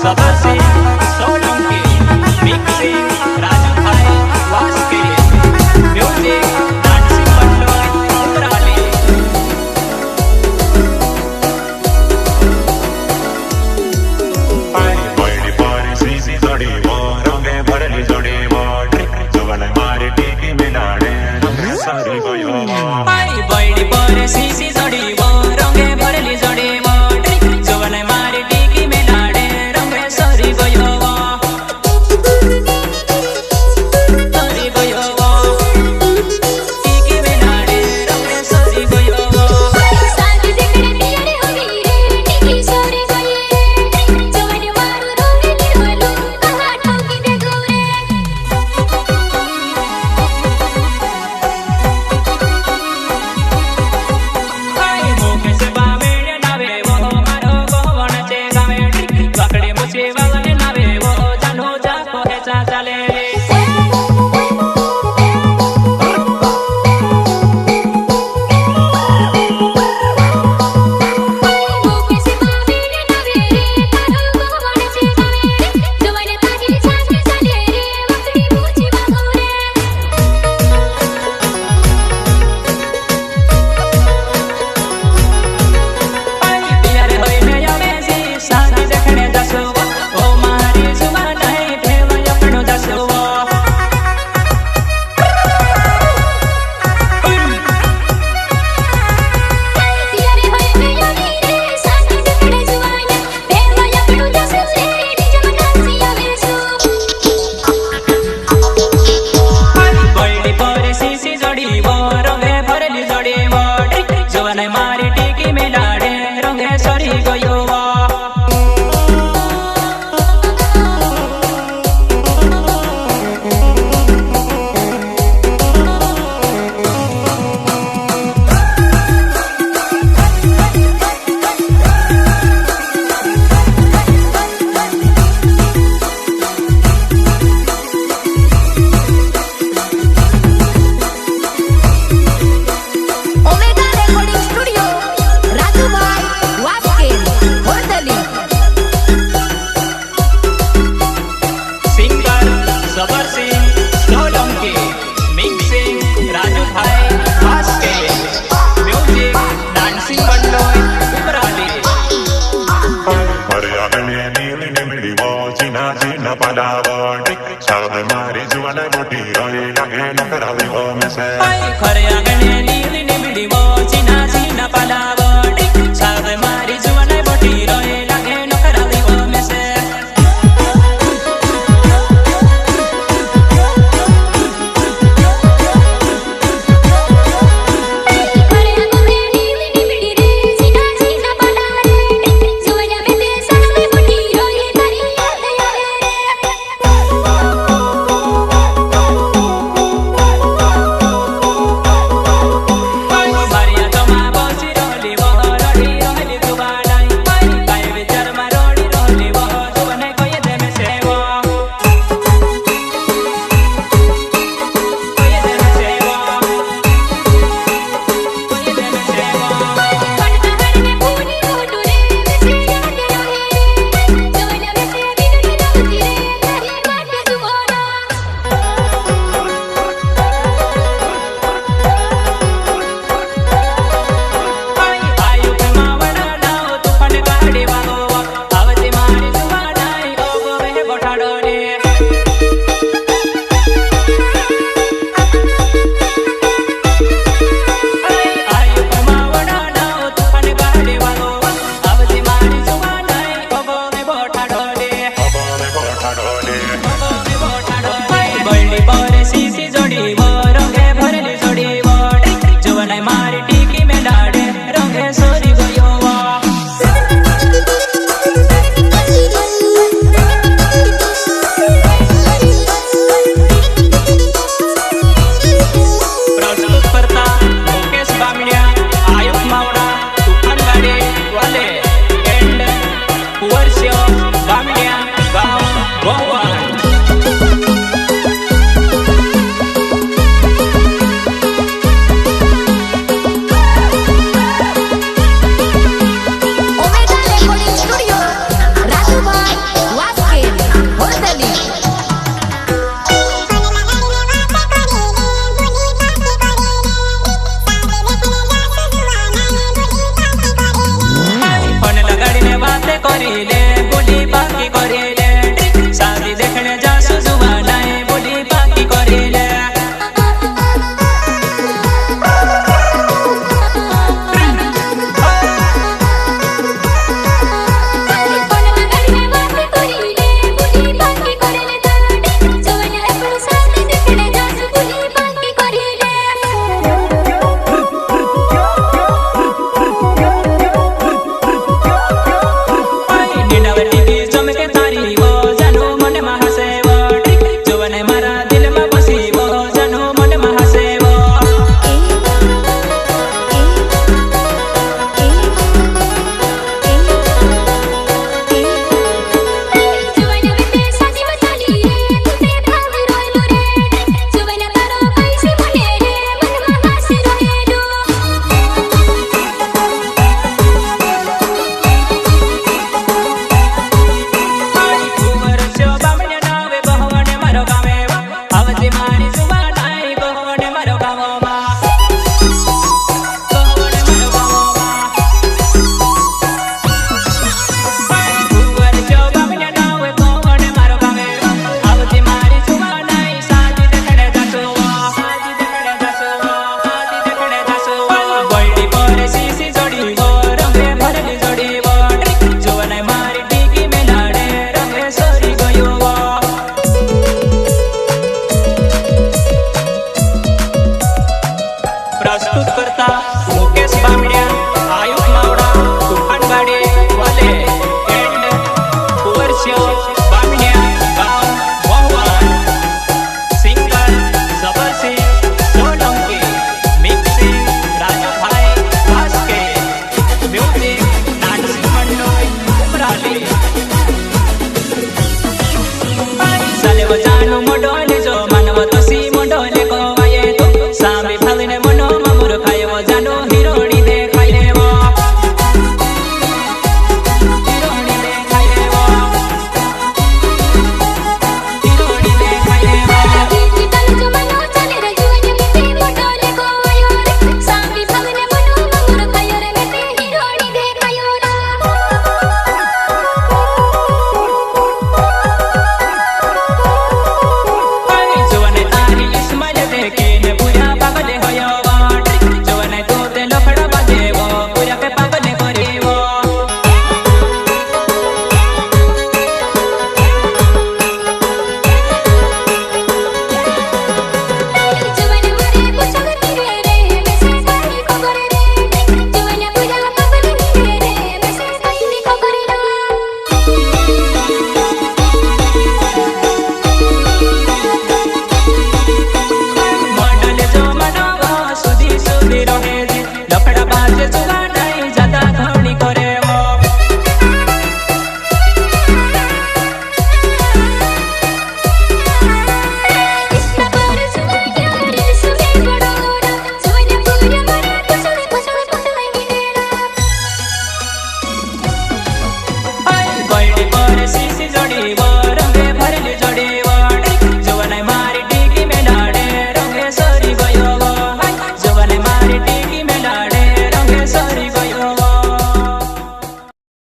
सबसे सोलंकी मिक्सिंग राजू भाई वास्के music dancing मंडळ उमराली बड़ी पारी सीसी जोड़ी वो रंगे भरली जोड़ी वो जुगल मारे टीकी मिलाड़े रंगे सारी गयो आई बड़ी पारी सीसी जोड़ी वो रंगे भरली जोड़ी वो जुगल मारे टीकी मिलाड़े रंगे सारी गयो सारी गयो टीकी मिलाड़े रंगे सारी गयो साथी देखड़े पियारे होगी रे टीकी सोरे गए जवन मारू रोवे लिरोलो कहा ठोकी दे गोरे आई मोके से बावेड़े नावे वो मारो गोवन चे गावे वाकड़े मुझे वाले नावे वो जानो जा को ऐसा चले मोके से बावेड़े नवे रे तारो गोवन से गावे जवन ताही छाछ चले रे वक्ती पूछी बागोरे आई प्यारे होई ने आवे सी शादी देखने दसो ओ मारी जुबान है ठेवा अपनो दसो तियारे होए में योगी रे साथी देखड़े जुवान देवा यपड़ू दसो रे निज मनासी आवेसो बड़ी पर सीसी जोड़ी वो रंगे भरली जोड़ी वो जवन मारी टीकी मिलाड़े रंगे सरी गयो ओमेगा रेकॉर्डिंग स्टुडिओ राजूभाई वास्के होर्दली सिंगर जबर सिंह सोलंकी मिक्सिंग राजू भाई वास्के म्यूजिक डांसिंग मंडळ उमराली अरे अगले नीली निमड़ी वो चिना चिना पलावटी साग मारी जुगल मोटी रोए लगे नकरावे वो में से आई खरे आगणे नीली निमड़ी वो चिना चिना पलावटी साग मारी जुवन मोटी रोए लागे नकरावी वो में से करे अगमे नीली निमड़ी रे सीना सीना पला रे जुवना में ते सावे मुठी रोए तारी याद आवे रे જોડી